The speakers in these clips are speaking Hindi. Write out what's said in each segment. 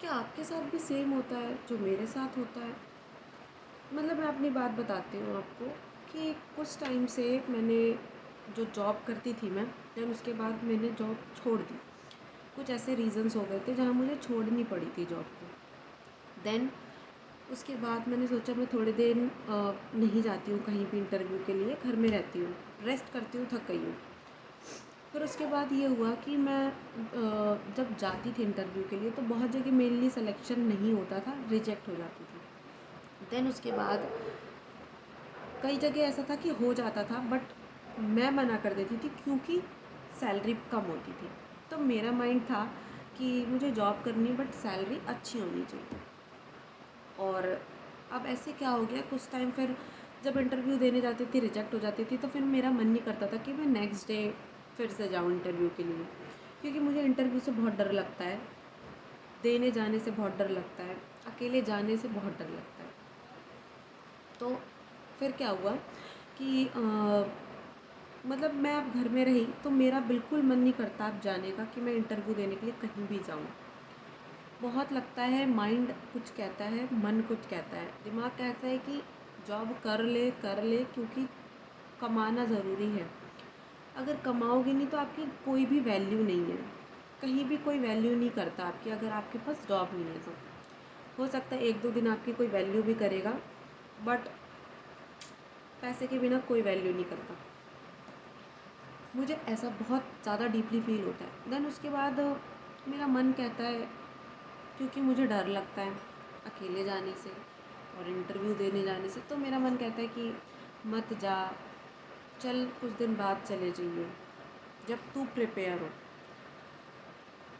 क्या आपके साथ भी सेम होता है जो मेरे साथ होता है? मतलब मैं अपनी बात बताती हूँ आपको कि कुछ टाइम से मैंने जो जॉब करती थी मैं, देन उसके बाद मैंने जॉब छोड़ दी। कुछ ऐसे रीज़न्स हो गए थे जहाँ मुझे छोड़नी पड़ी थी जॉब को। देन उसके बाद मैंने सोचा मैं थोड़े दिन नहीं जाती हूँ कहीं भी इंटरव्यू के लिए, घर में रहती हूँ, रेस्ट करती हूँ, थक गई हूँ। फिर उसके बाद ये हुआ कि मैं जब जाती थी इंटरव्यू के लिए तो बहुत जगह मेरे लिए सिलेक्शन नहीं होता था, रिजेक्ट हो जाती थी। देन उसके बाद कई जगह ऐसा था कि हो जाता था, बट मैं मना कर देती थी क्योंकि सैलरी कम होती थी। तो मेरा माइंड था कि मुझे जॉब करनी है बट सैलरी अच्छी होनी चाहिए। और अब ऐसे क्या हो गया, कुछ टाइम फिर जब इंटरव्यू देने जाती थी रिजेक्ट हो जाती थी, तो फिर मेरा मन नहीं करता था कि मैं नेक्स्ट डे फिर से जाऊँ इंटरव्यू के लिए, क्योंकि मुझे इंटरव्यू से बहुत डर लगता है, देने जाने से बहुत डर लगता है, अकेले जाने से बहुत डर लगता है। तो फिर क्या हुआ कि मतलब मैं अब घर में रही तो मेरा बिल्कुल मन नहीं करता अब जाने का कि मैं इंटरव्यू देने के लिए कहीं भी जाऊँ। बहुत लगता है, माइंड कुछ कहता है, मन कुछ कहता है, दिमाग कहता है कि जॉब कर ले क्योंकि कमाना ज़रूरी है। अगर कमाओगे नहीं तो आपकी कोई भी वैल्यू नहीं है, कहीं भी कोई वैल्यू नहीं करता आपकी अगर आपके पास जॉब नहीं है तो। हो सकता है एक दो दिन आपकी कोई वैल्यू भी करेगा, बट पैसे के बिना कोई वैल्यू नहीं करता। मुझे ऐसा बहुत ज़्यादा डीपली फील होता है। देन उसके बाद मेरा मन कहता है, क्योंकि मुझे डर लगता है अकेले जाने से और इंटरव्यू देने जाने से, तो मेरा मन कहता है कि मत जा, चल कुछ दिन बाद चले जाइए जब तू प्रिपेयर हो।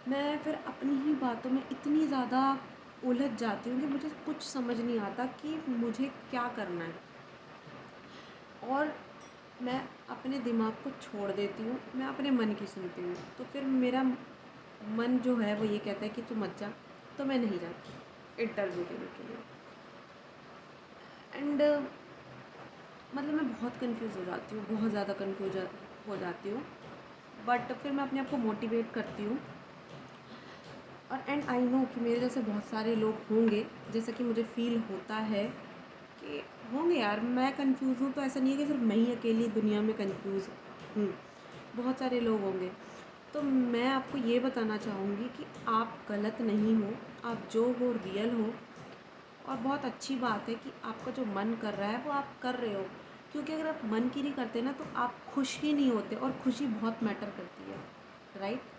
मैं फिर अपनी ही बातों में इतनी ज़्यादा उलझ जाती हूँ कि मुझे कुछ समझ नहीं आता कि मुझे क्या करना है, और मैं अपने दिमाग को छोड़ देती हूँ, मैं अपने मन की सुनती हूँ। तो फिर मेरा मन जो है वो ये कहता है कि तू मत जा, तो मैं नहीं जाती इंटरव्यू देने के लिए। एंड मतलब मैं बहुत कंफ्यूज हो जाती हूँ, बहुत ज़्यादा कंफ्यूज हो जाती हूँ, बट फिर मैं अपने आप को मोटिवेट करती हूँ। और एंड आई नो कि मेरे जैसे बहुत सारे लोग होंगे, जैसा कि मुझे फ़ील होता है कि होंगे यार, मैं कंफ्यूज हूँ तो ऐसा नहीं है कि सिर्फ मैं ही अकेली दुनिया में कंफ्यूज हूँ, बहुत सारे लोग होंगे। तो मैं आपको ये बताना चाहूँगी कि आप गलत नहीं हो, आप जो हो रियल हो। और बहुत अच्छी बात है कि आपका जो मन कर रहा है वो आप कर रहे हो, क्योंकि अगर आप मन की नहीं करते ना तो आप खुश ही नहीं होते, और खुशी बहुत मैटर करती है, राइट।